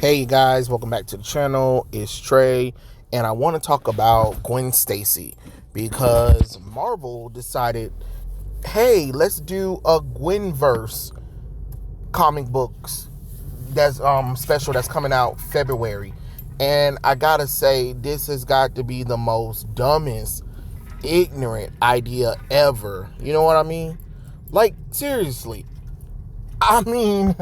Hey guys, welcome back to the channel. It's Trey, and I want to talk about Gwen Stacy because Marvel decided, hey, let's do a Gwen Verse comic books that's special that's coming out February. And I gotta say, this has got to be the most dumbest, ignorant idea ever. You know what I mean? Like, seriously. I mean,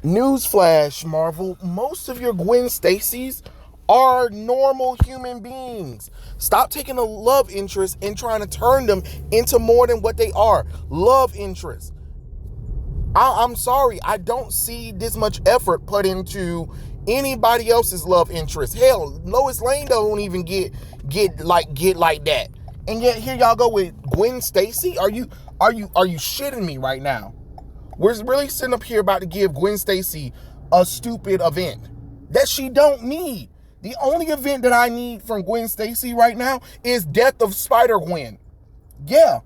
newsflash, Marvel, most of your Gwen Stacy's are normal human beings. Stop taking a love interest and trying to turn them into more than what they are. Love interest. I'm sorry, I don't see this much effort put into anybody else's love interest. Hell, Lois Lane don't even get like that. And yet here y'all go with Gwen Stacy? Are you shitting me right now? We're really sitting up here about to give Gwen Stacy a stupid event that she don't need. The only event that I need from Gwen Stacy right now is Death of Spider-Gwen. Yeah,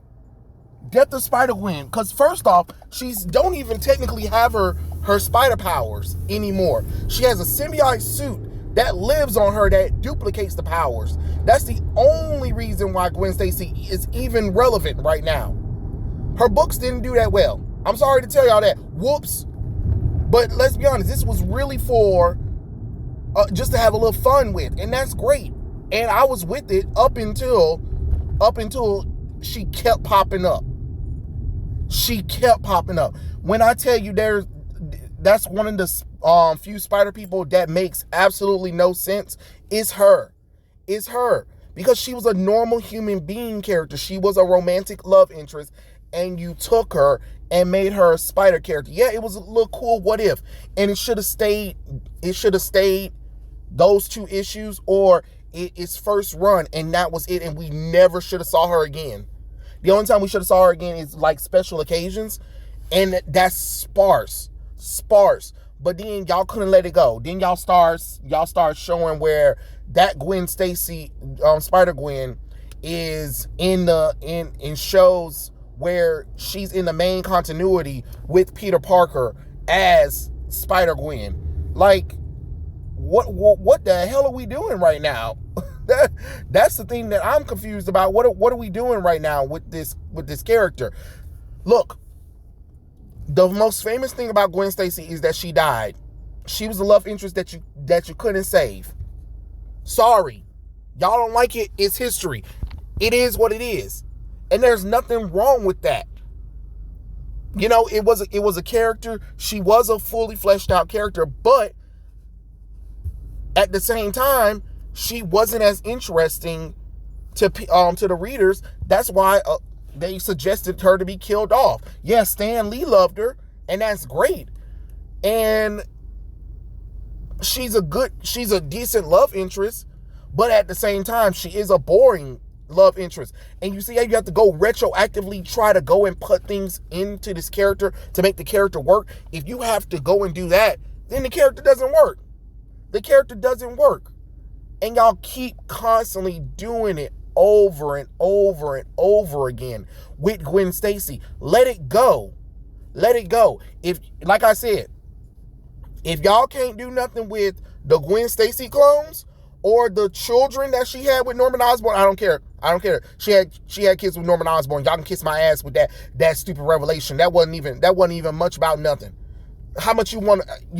Death of Spider-Gwen. Because first off, she don't even technically have her spider powers anymore. She has a symbiote suit that lives on her that duplicates the powers. That's the only reason why Gwen Stacy is even relevant right now. Her books didn't do that well. I'm sorry to tell y'all that. Whoops. But let's be honest, this was really for just to have a little fun with, and that's great. And I was with it up until she kept popping up. She kept popping up. When I tell you that's one of the few spider people that makes absolutely no sense. It's her. It's her. Because she was a normal human being character. She was a romantic love interest, and you took her and made her a spider character. Yeah, it was a little cool what if. And it should have stayed those two issues or its first run, and that was it, and we never should have saw her again. The only time we should have saw her again is like special occasions, and that's sparse. But then y'all couldn't let it go. Then y'all start showing where that Gwen Stacy, Spider-Gwen, is in shows where she's in the main continuity with Peter Parker as Spider-Gwen. Like, what the hell are we doing right now? That's the thing that I'm confused about. What are we doing right now with this character? Look, the most famous thing about Gwen Stacy is that she died. She was a love interest that you couldn't save. Sorry. Y'all don't like it, it's history. It is what it is. And there's nothing wrong with that. You know, it was a character. She was a fully fleshed out character, but at the same time, she wasn't as interesting to the readers. That's why they suggested her to be killed off. Yes, Stan Lee loved her, and that's great. And she's a decent love interest, but at the same time, she is a boring love interest. And you see how you have to go retroactively try to go and put things into this character to make the character work. If you have to go and do that, then the character doesn't work. The character doesn't work. And y'all keep constantly doing it over and over and over again with Gwen Stacy. Let it go. Let it go. If, like I said, if y'all can't do nothing with the Gwen Stacy clones or the children that she had with Norman Osborn, I don't care. She had kids with Norman Osborn. Y'all can kiss my ass with that stupid revelation. That wasn't even much about nothing. How much you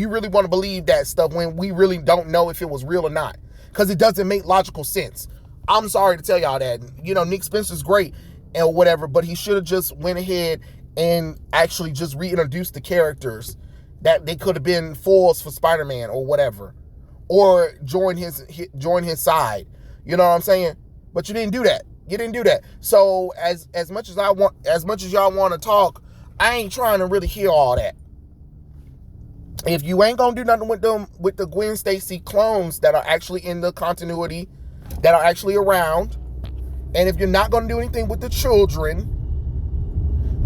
really want to believe that stuff when we really don't know if it was real or not? Because it doesn't make logical sense. I'm sorry to tell y'all that. You know, Nick Spencer's great and whatever, but he should have just went ahead and actually just reintroduced the characters that they could have been foils for Spider-Man or whatever, or join his side. You know what I'm saying? But you didn't do that. You didn't do that. So as much as y'all want to talk, I ain't trying to really hear all that. If you ain't gonna do nothing with the Gwen Stacy clones that are actually in the continuity, that are actually around, and if you're not gonna do anything with the children,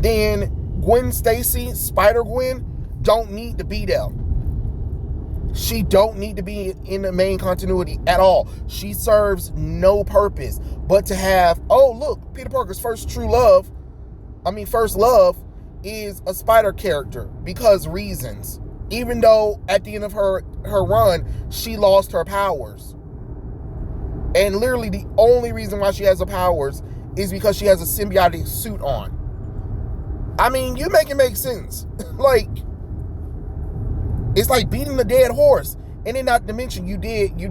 then Gwen Stacy, Spider-Gwen, don't need to be there. She don't need to be in the main continuity at all. She serves no purpose but to have, oh look, Peter Parker's first love is a spider character because reasons. even though at the end of her run, she lost her powers. And literally the only reason why she has her powers is because she has a symbiotic suit on. I mean, you make it make sense. Like, it's like beating the dead horse. And then not to mention you did the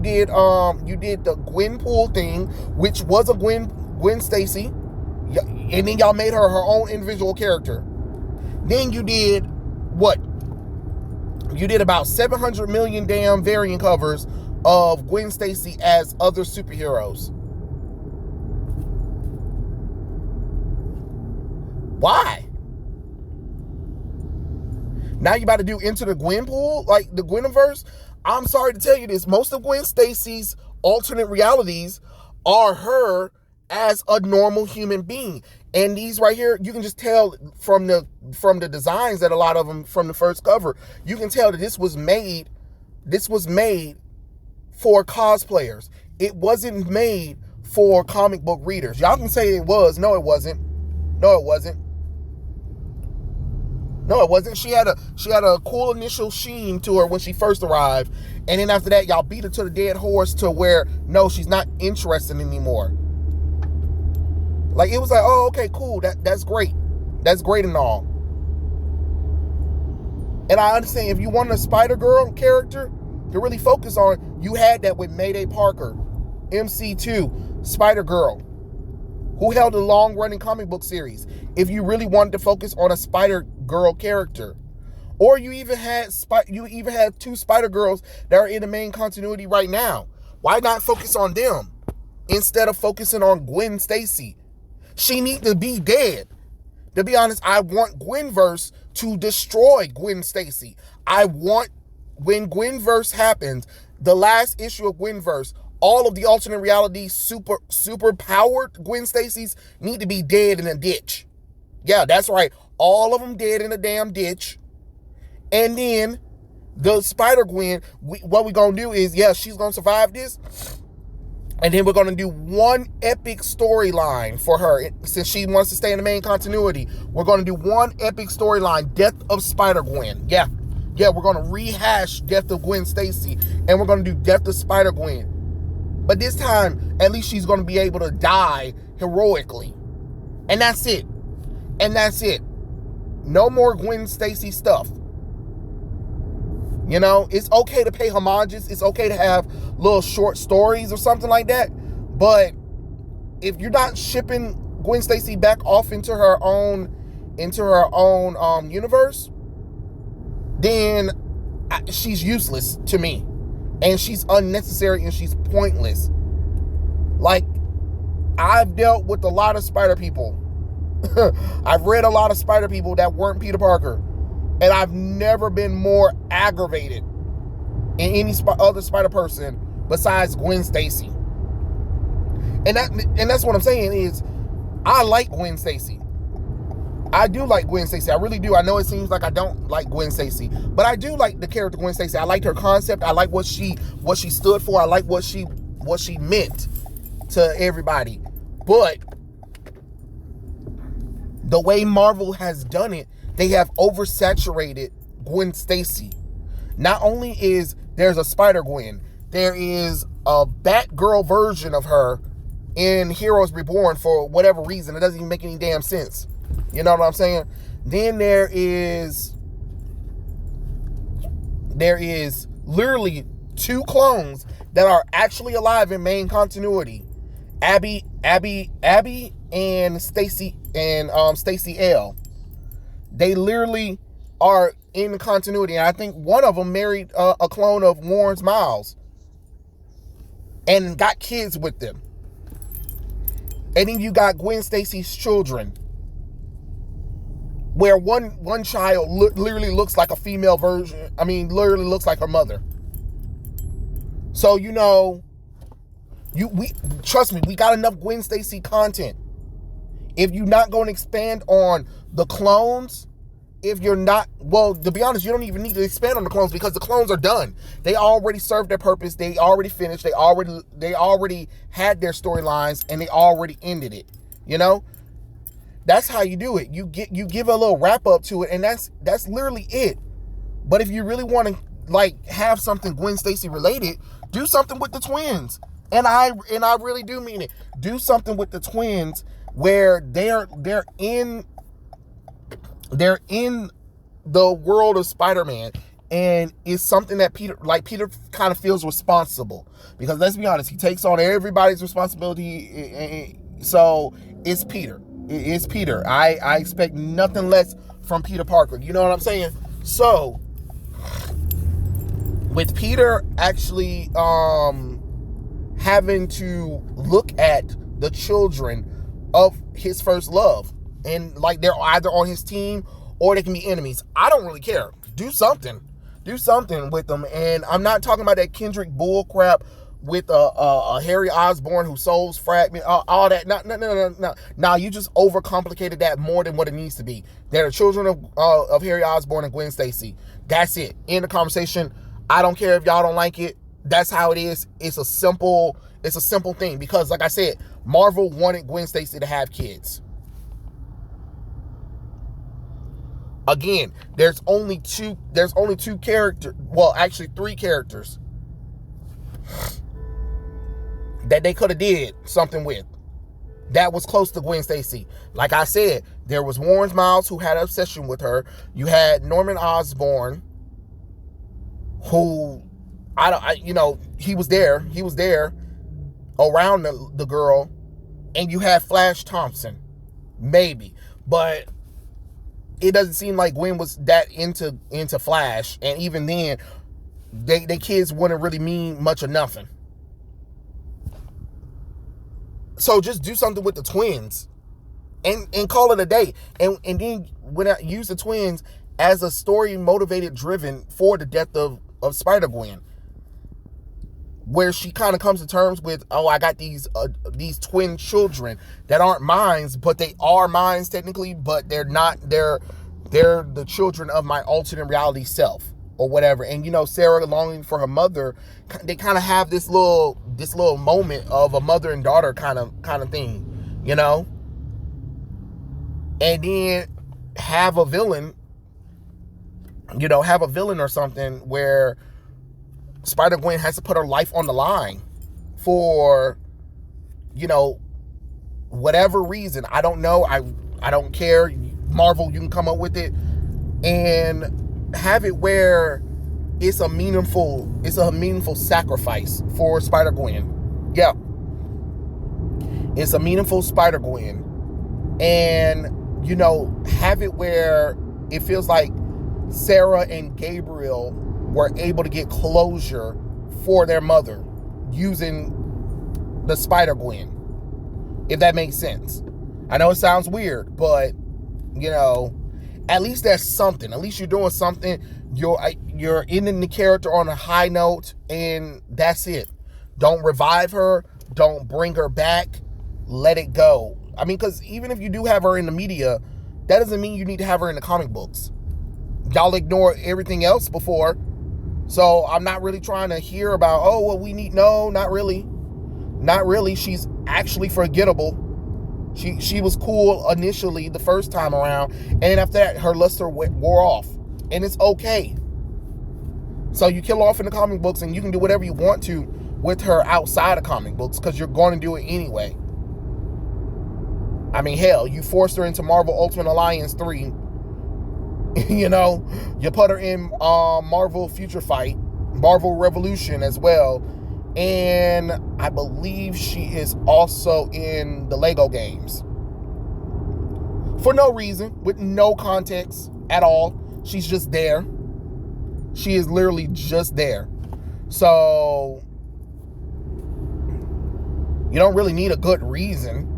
Gwenpool thing, which was a Gwen Stacy. And then y'all made her own individual character. Then you did what? You did about 700 million damn variant covers of Gwen Stacy as other superheroes. Why? Now you about to do Into the Gwenpool, like the Gwenverse? I'm sorry to tell you this. Most of Gwen Stacy's alternate realities are her as a normal human being. And these right here, you can just tell from the designs that a lot of them from the first cover, you can tell that this was made for cosplayers. It wasn't made for comic book readers. Y'all can say it was. No, it wasn't. No, it wasn't. No, it wasn't. She had a cool initial sheen to her when she first arrived. And then after that, y'all beat her to the dead horse to where, no, she's not interested anymore. Like, it was like, oh, okay, cool. That's great. That's great and all. And I understand if you want a Spider-Girl character to really focus on, you had that with Mayday Parker, MC2, Spider-Girl, who held a long-running comic book series. If you really wanted to focus on a Spider-Girl character. Or you even had two Spider-Girls that are in the main continuity right now. Why not focus on them instead of focusing on Gwen Stacy? She needs to be dead. To be honest, I want Gwenverse to destroy Gwen Stacy. I want, when Gwenverse happens, the last issue of Gwenverse, all of the alternate reality super powered Gwen Stacys need to be dead in a ditch. Yeah, that's right. All of them dead in a damn ditch. And then the Spider-Gwen, what we're going to do is, yeah, she's going to survive this. And then we're going to do one epic storyline for her. Since she wants to stay in the main continuity, we're going to do one epic storyline, Death of Spider-Gwen. Yeah, we're going to rehash Death of Gwen Stacy. And we're going to do Death of Spider-Gwen. But this time, at least she's going to be able to die heroically. And that's it. No more Gwen Stacy stuff. You know, it's okay to pay homages. It's okay to have little short stories or something like that. But if you're not shipping Gwen Stacy back off into her own universe, then she's useless to me. And she's unnecessary and she's pointless. Like, I've dealt with a lot of spider people. I've read a lot of spider people that weren't Peter Parker. And I've never been more aggravated in any other spider person besides Gwen Stacy. And that's what I'm saying is, I like Gwen Stacy. I do like Gwen Stacy. I really do. I know it seems like I don't like Gwen Stacy, but I do like the character Gwen Stacy. I liked her concept. I like what she stood for. I like what she meant to everybody. But the way Marvel has done it, they have oversaturated Gwen Stacy. Not only is there's a Spider-Gwen, there is a Batgirl version of her in Heroes Reborn for whatever reason. It doesn't even make any damn sense. You know what I'm saying? Then there is literally two clones that are actually alive in main continuity. Abby and Stacy L. They literally are in continuity. And I think one of them married a clone of Warren's Miles and got kids with them. And then you got Gwen Stacy's children, where one child literally looks like a female version. I mean, literally looks like her mother. So, you know, trust me, we got enough Gwen Stacy content. If you're not going to expand on the clones, to be honest, you don't even need to expand on the clones because the clones are done. They already served their purpose. They already finished. They already had their storylines and they already ended it. You know, that's how you do it. You give a little wrap up to it, and that's literally it. But if you really want to like have something Gwen Stacy related, do something with the twins. And I really do mean it. Do something with the twins where they're in the world of Spider-Man, and it's something that Peter kind of feels responsible, because let's be honest, he takes on everybody's responsibility. So it's Peter. It's Peter. I expect nothing less from Peter Parker. You know what I'm saying? So with Peter actually having to look at the children of his first love, and like they're either on his team or they can be enemies, I don't really care. Do something with them. And I'm not talking about that Kendrick bull crap with a Harry Osborn who souls fragment, all that. No. Now you just overcomplicated that more than what it needs to be. They're the children of Harry Osborn and Gwen Stacy. That's it. End the conversation. I don't care if y'all don't like it. That's how it is. It's a simple thing, because like I said, Marvel wanted Gwen Stacy to have kids. Again, there's only two characters, well, actually 3 characters that they could have did something with that was close to Gwen Stacy. Like I said, there was Warren Miles, who had an obsession with her. You had Norman Osborn, who he was there around the girl. And you had Flash Thompson, maybe, but it doesn't seem like Gwen was that into Flash, and even then, they kids wouldn't really mean much of nothing. So just do something with the twins, and call it a day. And then when I use the twins as a story motivated driven for the death of Spider-Gwen, where she kind of comes to terms with, oh, I got these twin children that aren't mine, but they are mine technically, but they're not. They're the children of my alternate reality self, or whatever. And Sarah longing for her mother, they kind of have this little moment of a mother and daughter kind of thing, And then have a villain or something where Spider-Gwen has to put her life on the line for, whatever reason. I don't know. I don't care. Marvel, you can come up with it and have it where it's a meaningful sacrifice for Spider-Gwen. Yeah. It's a meaningful Spider-Gwen. And, have it where it feels like Sarah and Gabriel were able to get closure for their mother using the Spider-Gwen, if that makes sense. I know it sounds weird, but at least that's something. At least you're doing something. You're ending the character on a high note, and that's it. Don't revive her. Don't bring her back. Let it go. I mean, because even if you do have her in the media, that doesn't mean you need to have her in the comic books. Y'all ignore everything else before. So I'm not really trying to hear about, oh, well, we need, no, not really. Not really. She's actually forgettable. She was cool initially the first time around, and then after that, her luster wore off, and it's okay. So you kill her off in the comic books, and you can do whatever you want to with her outside of comic books, because you're going to do it anyway. I mean, hell, you forced her into Marvel Ultimate Alliance 3. You put her in Marvel Future Fight, Marvel Revolution as well. And I believe she is also in the Lego games. For no reason, with no context at all. She's just there. She is literally just there. So you don't really need a good reason.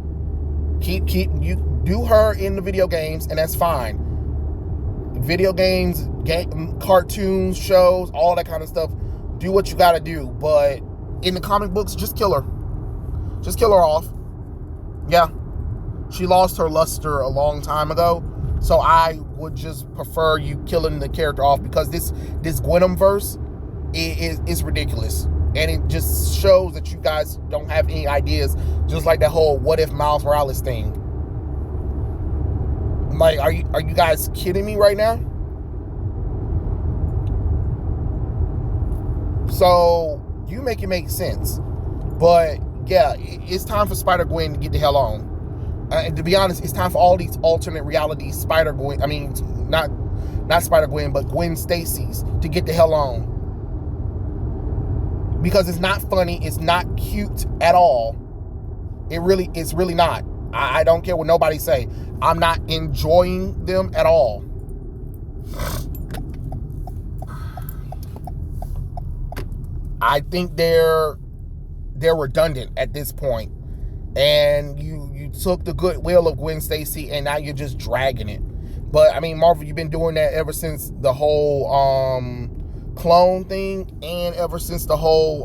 You do her in the video games, and that's fine. Video games, cartoons, shows, all that kind of stuff. Do what you gotta do, but in the comic books, just kill her. Just kill her off. Yeah. She lost her luster a long time ago, so I would just prefer you killing the character off, because this Gwen Verse is ridiculous. And it just shows that you guys don't have any ideas, just like that whole what if Miles Morales thing. Like, are you guys kidding me right now? So you make it make sense. But yeah, it's time for Spider-Gwen to get the hell on. And to be honest, it's time for all these alternate reality Spider-Gwen, I mean, not Spider-Gwen, but Gwen Stacy's to get the hell on. Because it's not funny, it's not cute at all. It's really not. I don't care what nobody say. I'm not enjoying them at all. I think they're redundant at this point. And you took the goodwill of Gwen Stacy and now you're just dragging it. But I mean, Marvel, you've been doing that ever since the whole clone thing, and ever since the whole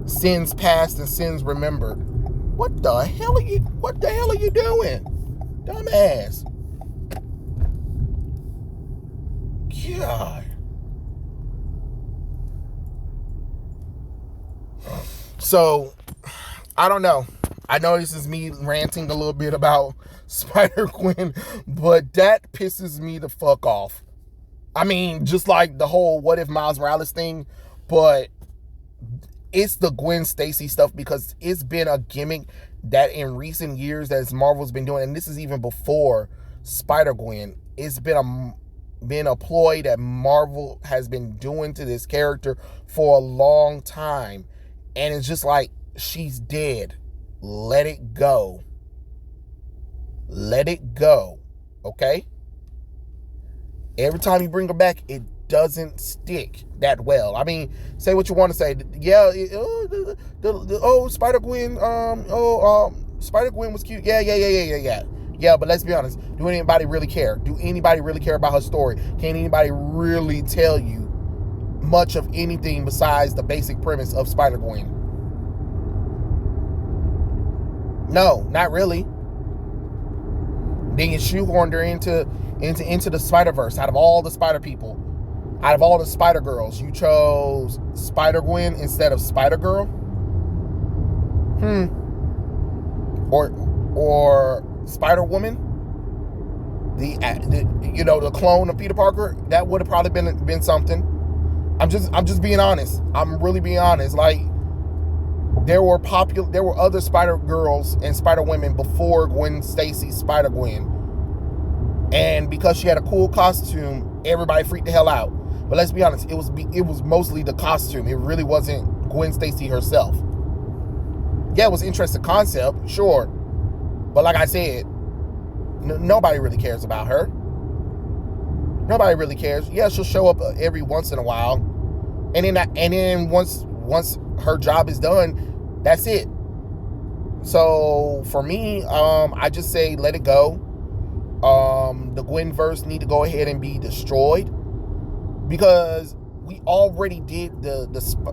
sins past and sins remembered. What the hell are you doing? Dumbass. God. So, I don't know. I know this is me ranting a little bit about Spider-Gwen, but that pisses me the fuck off. I mean, just like the whole what if Miles Morales thing, but it's the Gwen Stacy stuff, because it's been a gimmick that in recent years that Marvel's been doing, and this is even before Spider-Gwen. It's been a ploy that Marvel has been doing to this character for a long time, and it's just like, she's dead. Let it go. Let it go. Okay? Every time you bring her back, it doesn't stick that well. I mean, say what you want to say. Yeah, Spider-Gwen, Spider-Gwen was cute. Yeah, but let's be honest. Do anybody really care? Do anybody really care about her story? Can anybody really tell you much of anything besides the basic premise of Spider-Gwen? No, not really. Then you shoehorned her into the Spider-Verse. Out of all the Spider people, out of all the Spider Girls, you chose Spider-Gwen instead of Spider-Girl? Or Spider-Woman? The clone of Peter Parker? That would have probably been something. I'm just being honest. I'm really being honest. Like, there were other Spider-Girls and Spider-Women before Gwen Stacy's Spider-Gwen. And because she had a cool costume, everybody freaked the hell out. But let's be honest, it was mostly the costume. It really wasn't Gwen Stacy herself. Yeah, it was an interesting concept, sure. But like I said, nobody really cares about her. Nobody really cares. Yeah, she'll show up every once in a while. And then once her job is done, that's it. So for me, I just say let it go. The Gwen verse need to go ahead and be destroyed, because we already did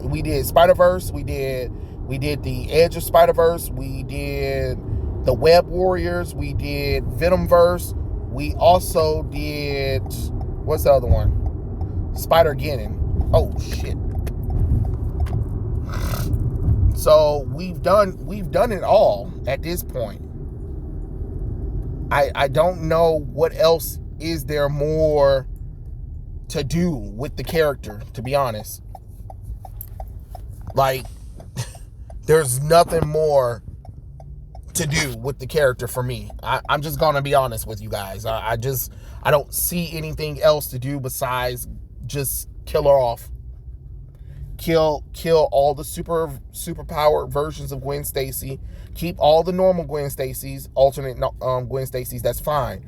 we did Spider-Verse, we did the Edge of Spider-Verse, we did the Web Warriors, we did Venomverse, we also did, what's the other one? Spider-Geddon. Oh shit. So we've done it all at this point. I don't know what else is there more to do with the character, to be honest. Like, there's nothing more to do with the character for me. I'm just gonna be honest with you guys. I don't see anything else to do besides just kill her off. Kill all the superpowered versions of Gwen Stacy. Keep all the normal Gwen Stacys, alternate Gwen Stacys, that's fine.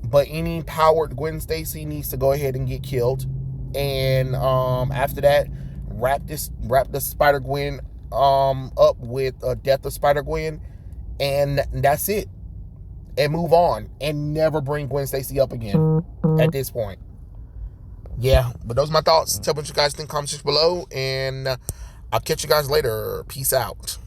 But any powered Gwen Stacy needs to go ahead and get killed. And after that, wrap the Spider-Gwen up with a Death of Spider-Gwen, and that's it. And move on. And never bring Gwen Stacy up again at this point. Yeah, but those are my thoughts. Tell me what you guys think in the comment section below, and I'll catch you guys later. Peace out.